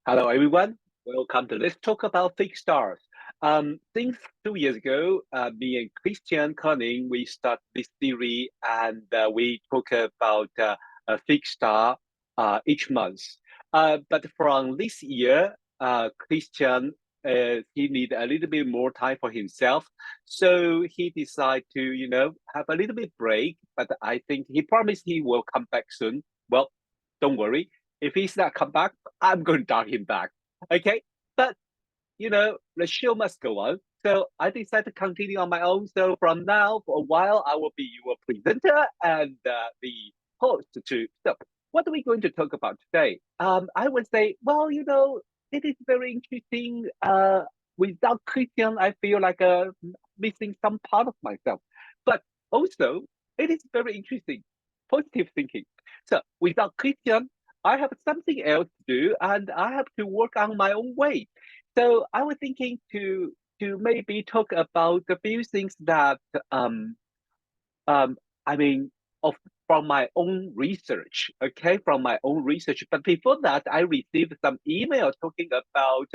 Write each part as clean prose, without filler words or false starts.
Hello, everyone. Welcome to Let's Talk About Fixed Stars. Since 2 years ago, me and Christian Conning, we start this series and we talk about a fixed star each month. But from this year, Christian, he need a little bit more time for himself. So he decided to, have a little bit break, but I think he promised he will come back soon. Well, don't worry. If he's not come back, I'm going to drag him back. Okay. But, the show must go on. So I decided to continue on my own. So from now, for a while, I will be your presenter and the host too. So what are we going to talk about today? I would say, well, it is very interesting. Without Christian, I feel like missing some part of myself. But also, it is very interesting. Positive thinking. So without Christian, I have something else to do and I have to work on my own way. So I was thinking to maybe talk about a few things that um I mean of from my own research, okay, from my own research. But before that, I received some email talking about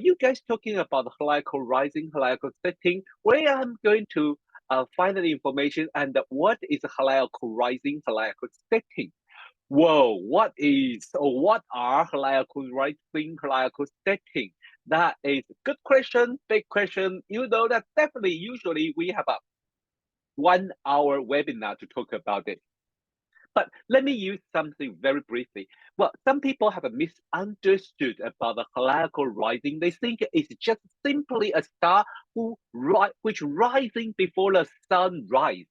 you guys talking about heliacal rising, heliacal setting, where I'm going to find the information and what is heliacal rising, heliacal setting. Whoa, what is or what are heliacal rising, heliacal setting? That is a good question, big question. You know that definitely usually we have a 1 hour webinar to talk about it. But let me use something very briefly. Well, some people have misunderstood about the heliacal rising. They think it's just simply a star which rising before the sunrise.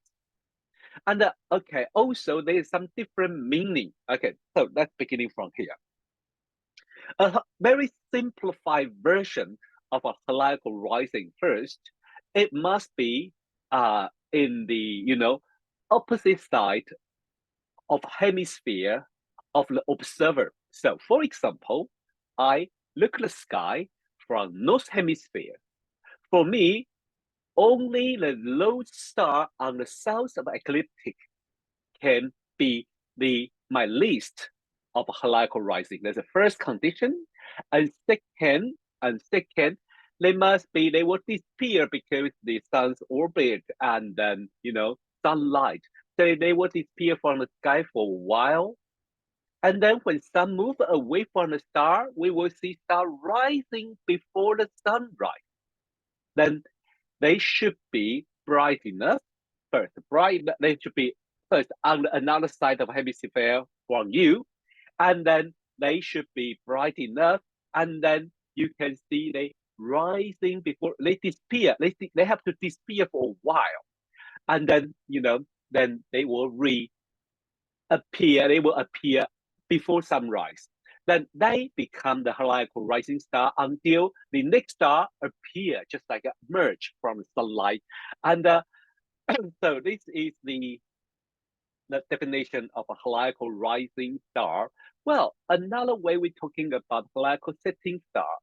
And okay, also there is some different meaning. Okay, so let's beginning from here. A very simplified version of a heliacal rising. First, it must be in the opposite side of hemisphere of the observer. So, for example, I look at the sky from north hemisphere. For me, only the lone star on the south of ecliptic can be my list of heliacal rising. That's the first condition. And second, they will disappear because the sun's orbit and then sunlight. So they will disappear from the sky for a while. And then when sun move away from the star, we will see star rising before the sunrise. Then they should be bright enough. They should be first on another side of hemisphere from you, and then they should be bright enough, and then you can see they rising before they disappear. They have to disappear for a while, and then then they will reappear. They will appear before sunrise. Then they become the heliacal rising star until the next star appear, just like a merge from the sunlight. And so this is the definition of a heliacal rising star. Well, another way we're talking about heliacal setting star,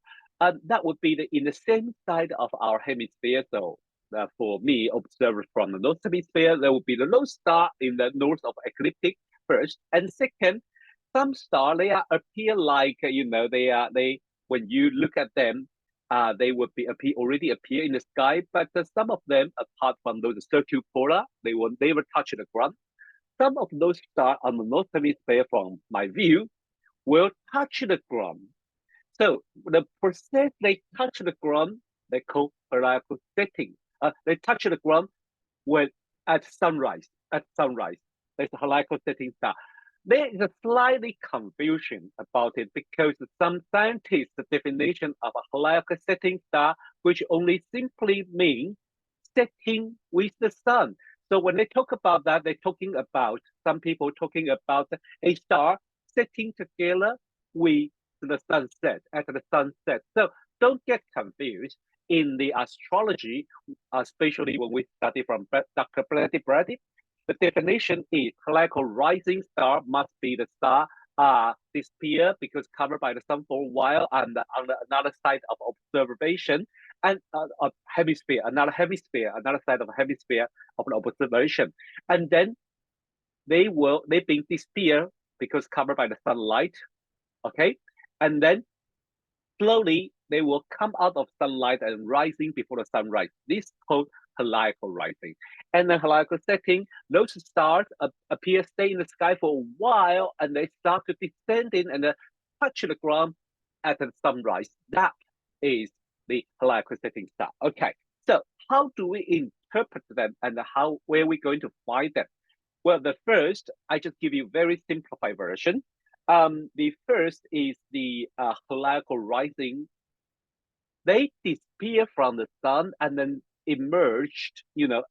that would be in the same side of our hemisphere. So for me, observed from the north hemisphere, there will be the lone star in the north of ecliptic first, and second, some star appear like they when you look at them, they would already appear in the sky, but some of them, apart from those circumpolar, they will never touch the ground. Some of those stars on the north hemisphere, from my view, will touch the ground. So the process they touch the ground, they call heliacal setting. They touch the ground when at sunrise. At sunrise, there's a heliacal setting star. There is a slightly confusion about it because some scientists' definition of a heliacal setting star, which only simply means setting with the sun. So when they talk about that, they're talking about some people talking about a star setting together with the sunset at the sunset. So don't get confused in the astrology, especially when we study from Dr. Brady. The definition is heliacal rising star must be the star disappear because covered by the sun for a while, and on another side of observation, and another side of a hemisphere of an observation, and then they being disappear because covered by the sunlight, okay, and then slowly they will come out of sunlight and rising before the sunrise. This is called heliacal rising. And the heliacal setting, those stars appear, stay in the sky for a while, and they start to descend in and touch the ground at the sunrise. That is the heliacal setting star. Okay, so how do we interpret them, and where are we going to find them? Well, the first, I just give you a very simplified version. The first is the heliacal rising. They disappear from the sun and then emerged,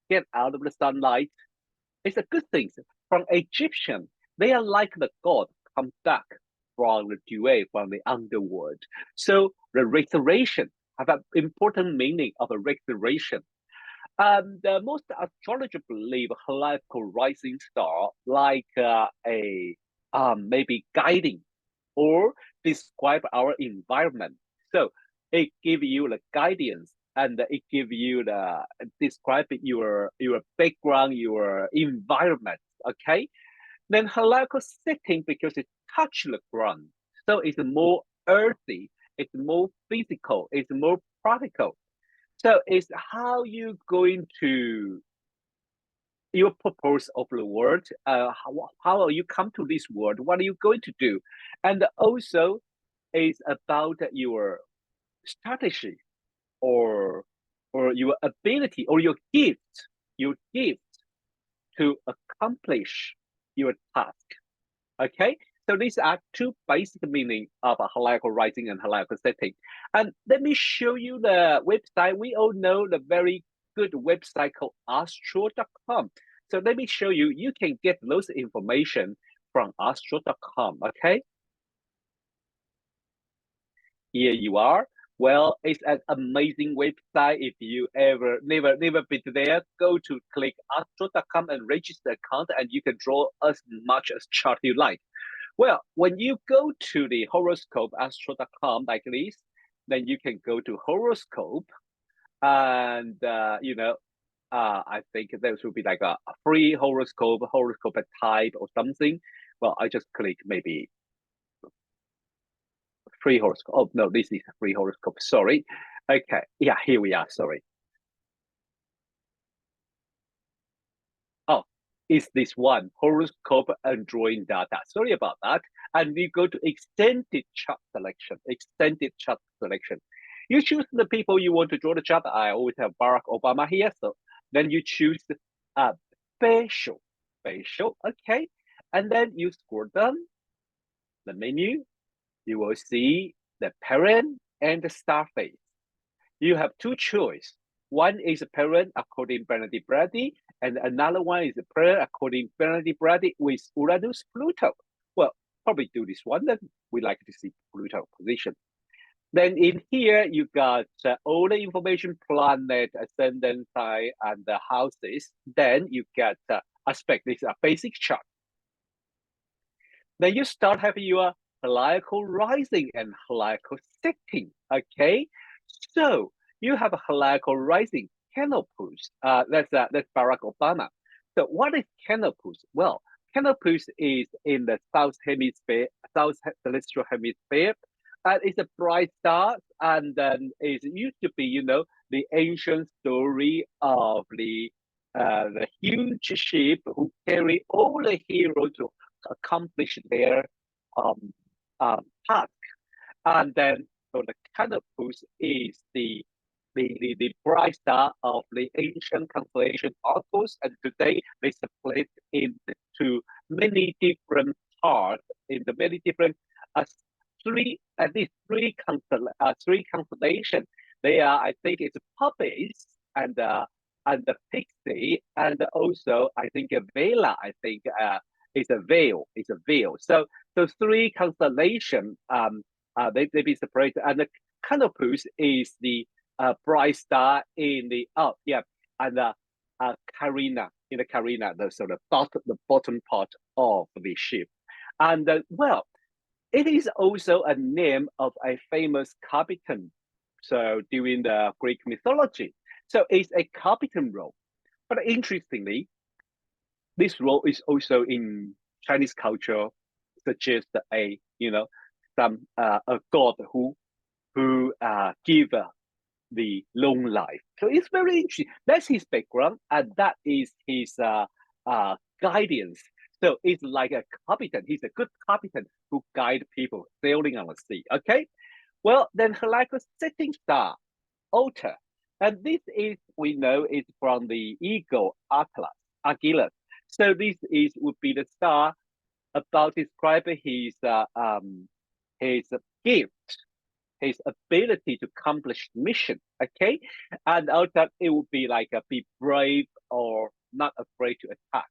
get out of the sunlight. It's a good thing. From Egyptian, they are like the god come back from the duet, from the underworld. So the restoration have an important meaning of a restoration. The most astrologers believe heliacal rising star like a maybe guiding or describe our environment. So it give you the guidance, and it give you the describe your background, your environment. Okay, then heliacal setting because it touch the ground, so it's more earthy, it's more physical, it's more practical. So it's how you going to your purpose of the world, how you come to this world, what are you going to do, and also is about your strategy or your ability or your gift to accomplish your task. Okay, so these are two basic meaning of a heliacal rising and heliacal setting. And let me show you the website. We all know the very good website called astro.com. So let me show you. You can get those information from astro.com. Okay, here you are. Well, it's an amazing website. If you ever never been there, go to click astro.com and register account, and you can draw as much as chart you like. Well, when you go to the horoscope astro.com like this, then you can go to horoscope, and I think there should be like a free horoscope type or something. Well, I just click maybe free horoscope. Oh no, this is a free horoscope. Sorry. Okay, yeah, here we are. Sorry. Oh, is this one horoscope and drawing data? Sorry about that. And we go to extended chart selection. Extended chart selection. You choose the people you want to draw the chart. I always have Barack Obama here, so then you choose uh, facial. Facial, okay. And then you scroll down the menu. You will see the parent and the star face. You have two choices. One is a parent according Benedict Brady, and another one is a parent according Benedict Brady with Uranus Pluto. Well, probably do this one. Then we like to see Pluto position. Then in here you got all the information: planet, ascendant sign, and the houses. Then you get aspect. This is a basic chart. Then you start having your heliacal rising and heliacal setting. Okay, so you have a heliacal rising canopus. That's Barack Obama. So what is canopus? Well, canopus is in the south hemisphere, south celestial hemisphere. And it's a bright star, and then it used to be, the ancient story of the huge ship who carry all the heroes to accomplish their um, task. And then so the canopus is the bright star of the ancient constellation Arcturus, and today they split into many different parts, into many different uh, at least three constellations. They are, I think, it's Puppets and the Pixie, and also I think a Vela. I think is a veil. It's a veil. So three constellations. They be separated, and the Canopus is the bright star in the and Carina in the Carina, the bottom part of the ship, and well, it is also a name of a famous captain. So during the Greek mythology, so it's a captain role. But interestingly, this role is also in Chinese culture, suggest a some a god who who give the long life. So it's very interesting. That's his background, and that is his guidance. So it's like a captain. He's a good captain who guide people sailing on the sea. Okay. Well, then Heliacal Setting star, Alta, and this is we know is from the eagle Atlas, Agilus. So this is would be the star about describing his gift, his ability to accomplish mission. Okay, and out that it would be like be brave or not afraid to attack.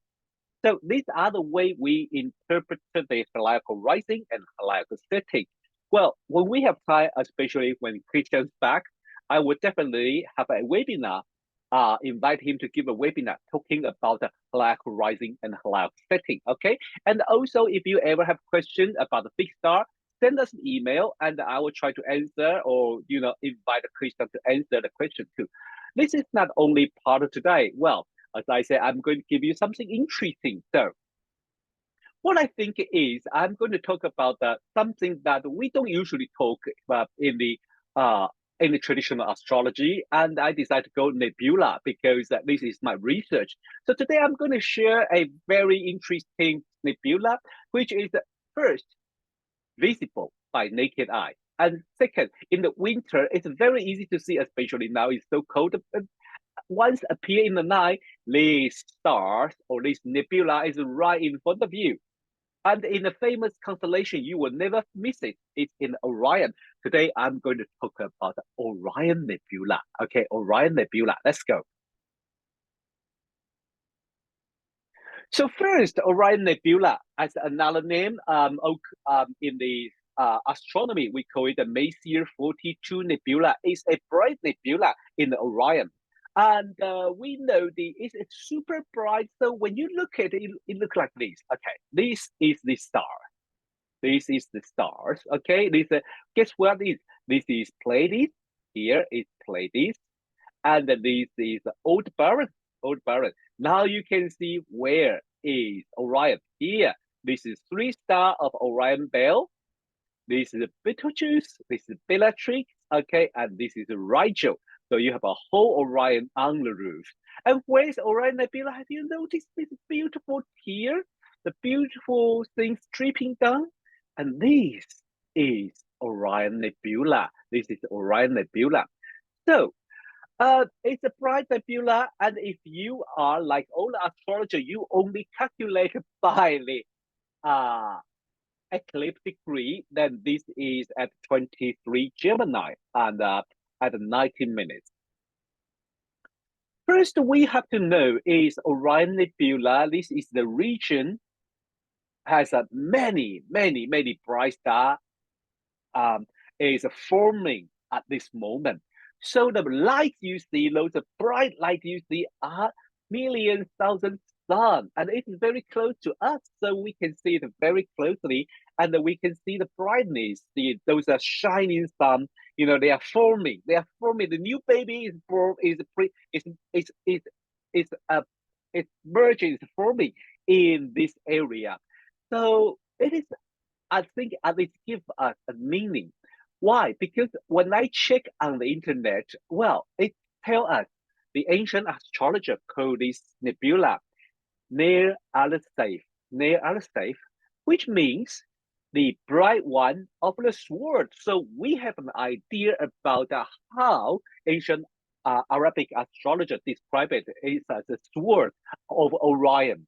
So these are the way we interpret the Heliacal Rising and Heliacal Setting. Well, when we have time, especially when Christian's back, I would definitely have a webinar, invite him to give a webinar talking about the Heliacal Rising and Heliacal Setting, okay? And also, if you ever have questions about the big star, send us an email and I will try to answer or, invite Christian to answer the question too. This is not only part of today. Well, as I said, I'm going to give you something interesting. So what I think is I'm going to talk about something that we don't usually talk about in the traditional astrology, and I decided to go nebula because this is my research. So today I'm going to share a very interesting nebula, which is first visible by naked eye, and second, in the winter it's very easy to see, especially now it's so cold. Once appear in the night, these stars or this nebula is right in front of you. And in the famous constellation, you will never miss it. It's in Orion. Today, I'm going to talk about the Orion Nebula. Okay, Orion Nebula. Let's go. So first, Orion Nebula, as another name, in the astronomy, we call it the Messier 42 Nebula. It's a bright nebula in Orion. And we know it's super bright. So when you look at it, it looks like this. Okay, this is the star. This is the stars. Okay, guess what this is Pleiades. Here is Pleiades, and this is Aldebaran. Aldebaran. Now you can see where is Orion. Here, this is three star of Orion Belt. This is Betelgeuse. This is Bellatrix. Okay, and this is Rigel. So you have a whole Orion on the roof. And where's Orion Nebula? Have you noticed this beautiful tear? The beautiful thing dripping down? And this is Orion Nebula. This is Orion Nebula. So it's a bright nebula, and if you are like all the astrologer, you only calculate by the eclipse degree, then this is at 23 Gemini and at 19 minutes. First, we have to know is Orion Nebula. This is the region has many bright stars is forming at this moment. So the light you see, those bright light you see are millions, thousands sun, and it is very close to us, so we can see it very closely, and we can see the brightness. Those are shining sun. They are forming. They are forming. The new baby is born. It's merging. Is forming in this area. So it is. I think at least give us a meaning. Why? Because when I check on the internet, well, it tell us the ancient astrologer called this nebula near Alsafe, which means the bright one of the sword. So we have an idea about how ancient Arabic astrologer describe it is as a sword of Orion.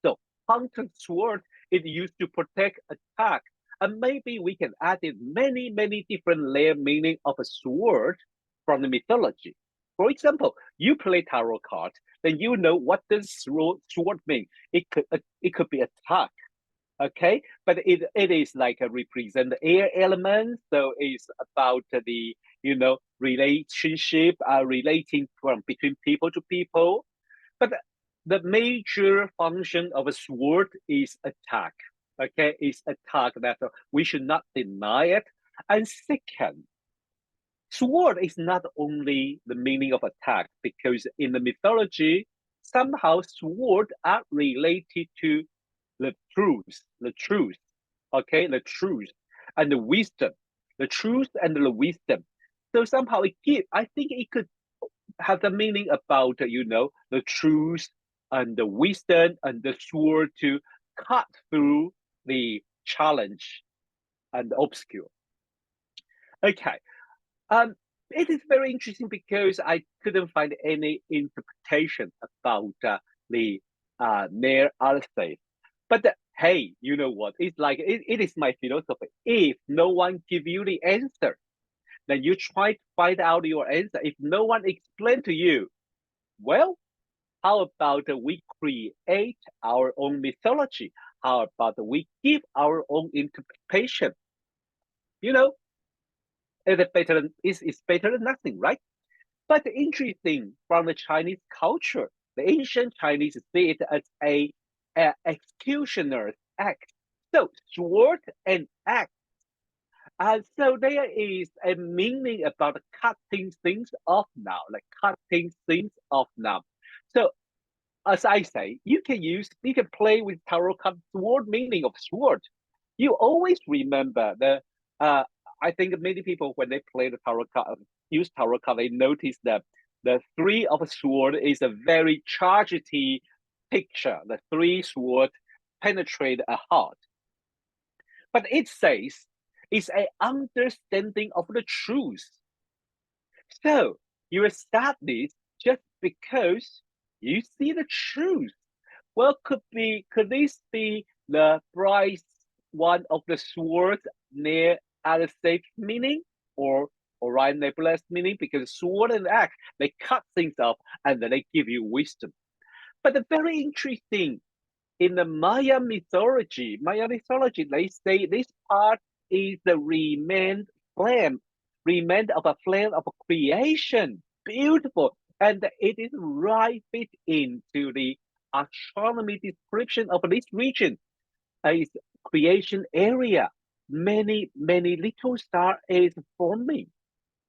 So hunted sword is used to protect attack. And maybe we can add in many different layer meaning of a sword from the mythology. For example, you play tarot cards, then you know what does sword mean. It could be attack, okay? But it is like a represent the air element, so it's about the relationship, relating from between people to people. But the major function of a sword is attack. Okay, is attack that we should not deny it. And second, sword is not only the meaning of attack, because in the mythology, somehow sword are related to the truth, okay, the truth and the wisdom. the truth and the wisdom. So somehow I think it could have the meaning about, the truth and the wisdom and the sword to cut through the challenge and the obstacle. Okay. Um, it is very interesting because I couldn't find any interpretation about the near Earth. But hey, you know what? It's like it is my philosophy. If no one give you the answer, then you try to find out your answer. If no one explain to you, well, how about we create our own mythology? How about we give our own interpretation? You know, it's better than nothing, right? But interesting from the Chinese culture, the ancient Chinese see it as a executioner's act. So sword and axe. So there is a meaning about cutting things off now, like cutting things off now. So as I say, you can play with tarot card sword meaning of sword. You always remember uh I think many people when they play the tarot card use tarot card, they notice that the three of sword is a very tragedy picture. The three sword penetrate a heart. But it says it's an understanding of the truth. So you start this just because you see the truth. Well, could this be the price one of the swords near Alistair's meaning or Orion Nebula's meaning? Because sword and axe, they cut things off and then they give you wisdom. But the very interesting in the Maya mythology, they say this part is the flame, remain of a flame of creation. Beautiful. And it is right fit into the astronomy description of this region. It's creation area. Many little star is forming.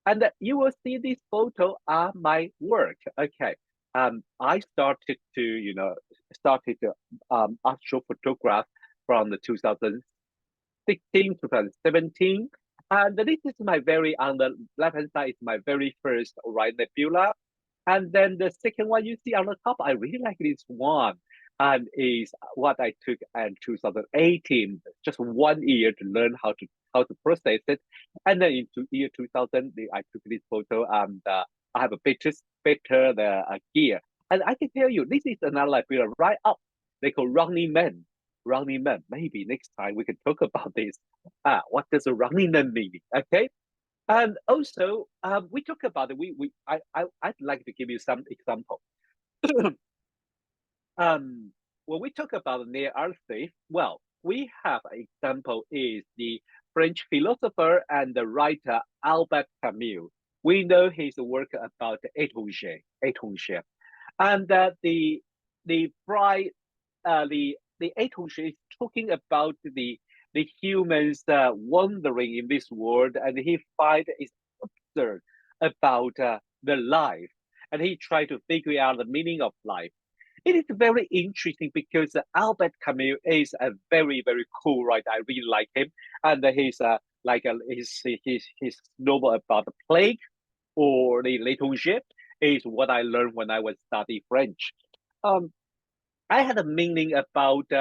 And you will see this photo are my work. Okay. I started to, astrophotograph from the 2016, 2017. And this is my on the left hand side is my very first Orion Nebula. And then the second one you see on the top, I really like this one. And is what I took in 2018, just 1 year to learn how to process it. And then into year 2000, I took this photo and I have a better the gear. And I can tell you, this is another Liberian right up. They call Running Man. Running Man. Maybe next time we can talk about this. What does a Running Man mean? Okay. And also, we talk about it. I'd like to give you some example. um, when we talk about near Earth, well, we have an example is the French philosopher and the writer Albert Camus. We know his work about étranger, and the bright the étranger is talking about the humans wandering in this world, and he find is absurd about the life, and he tried to figure out the meaning of life. It is very interesting because Albert Camus is a very cool writer. I really like him, and he's his novel about the plague or the liturgy is what I learned when I was studying French. Um, I had a meaning about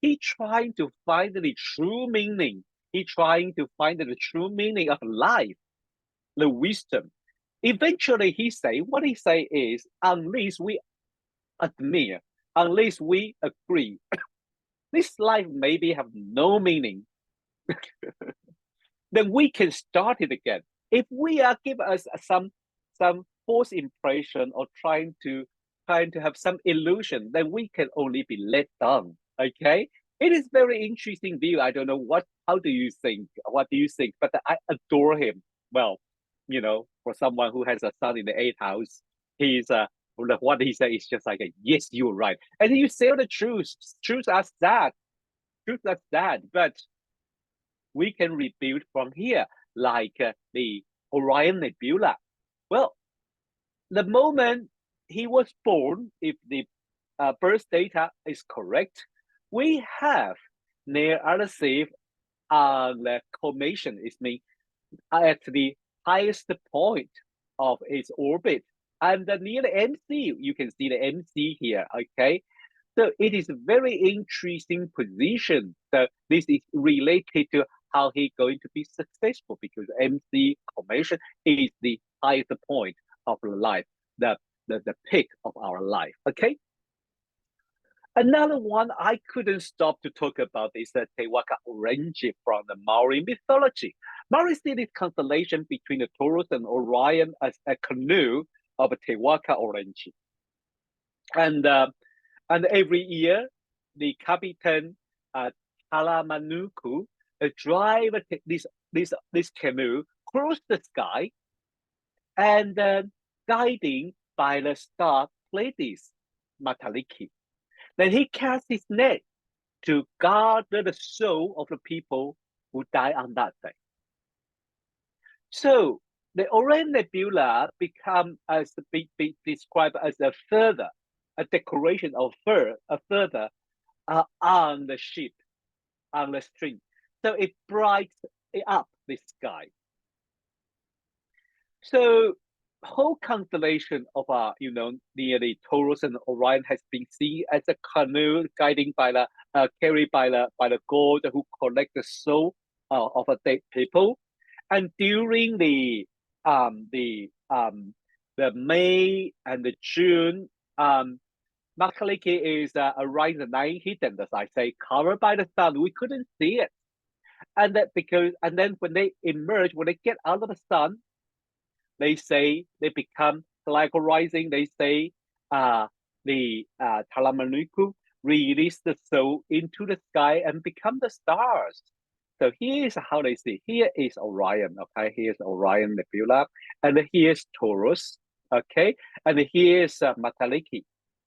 he trying to find the true meaning. He trying to find the true meaning of life, the wisdom. Eventually, what he say is, unless we admit, unless we agree, this life maybe have no meaning, then we can start it again. If we are give us some false impression or trying to have some illusion, then we can only be let down. Okay, it is very interesting view. I don't know how do you think? What do you think? But I adore him. Well, for someone who has a son in the eighth house, he's what he said is just like yes, you're right, and you say the truth. Truth as that. Truth as that. But we can rebuild from here, like the Orion Nebula. Well, the moment he was born, if the birth data is correct, we have near Earth the commission is mean at the highest point of its orbit. And near the MC, you can see the MC here, okay? So it is a very interesting position. So this is related to how he's going to be successful because MC formation is the highest point of life, the peak of our life, okay? Another one I couldn't stop to talk about is the Heliacal Rising from the Maori mythology. Maori see this constellation between the Taurus and Orion as a canoe of a Heliacal Rising. And every year, the captain Talamanuku drive this canoe across the sky and guiding by the star Pleiades Mataliki. Then he casts his net to guard the soul of the people who die on that day. So the Orion Nebula become as be described as a decoration of a further on the ship, on the string. So it brights up the sky. So whole constellation of near the Taurus and Orion has been seen as a canoe guiding by the carried by the god who collect the soul of a dead people. And during the May and the June, Makaliki is around the night hidden, as I say, covered by the sun. We couldn't see it, and then when they emerge, when they get out of the sun, they say they become Heliacal Rising. They say the Talamanuku release the soul into the sky and become the stars. So here's how they see. Here is Orion, okay? Here's Orion Nebula, and here's Taurus, okay? And here's Mataliki,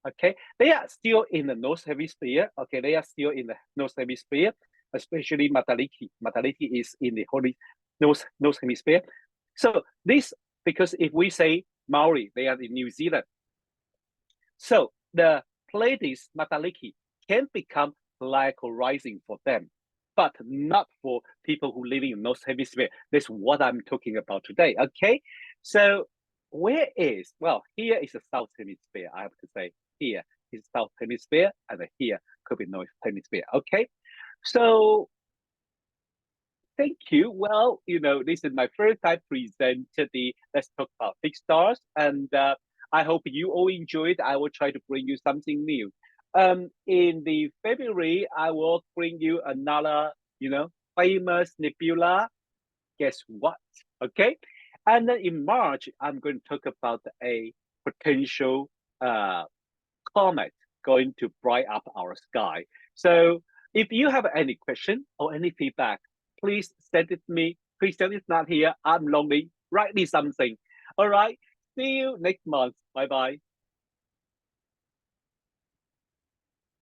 okay? They are still in the North Hemisphere, okay? They are still in the North Hemisphere, especially Mataliki. Mataliki is in the North Hemisphere. So this, because if we say Maori, they are in New Zealand. So the Pleiades Mataliki can become Heliacal Rising for them, but not for people who live in North Hemisphere. That's what I'm talking about today, okay? So where is, well, here is the South Hemisphere, I have to say. Here is South Hemisphere, and here could be North Hemisphere, okay? So thank you. Well, this is my first time present the Let's Talk About Fixed Stars, and I hope you all enjoyed. I will try to bring you something new. In the February, I will bring you another, famous nebula. Guess what? Okay, and then in March, I'm going to talk about a potential comet going to bright up our sky. So if you have any question or any feedback, please send it to me. Christian is not here. I'm lonely. Write me something. All right. See you next month. Bye bye.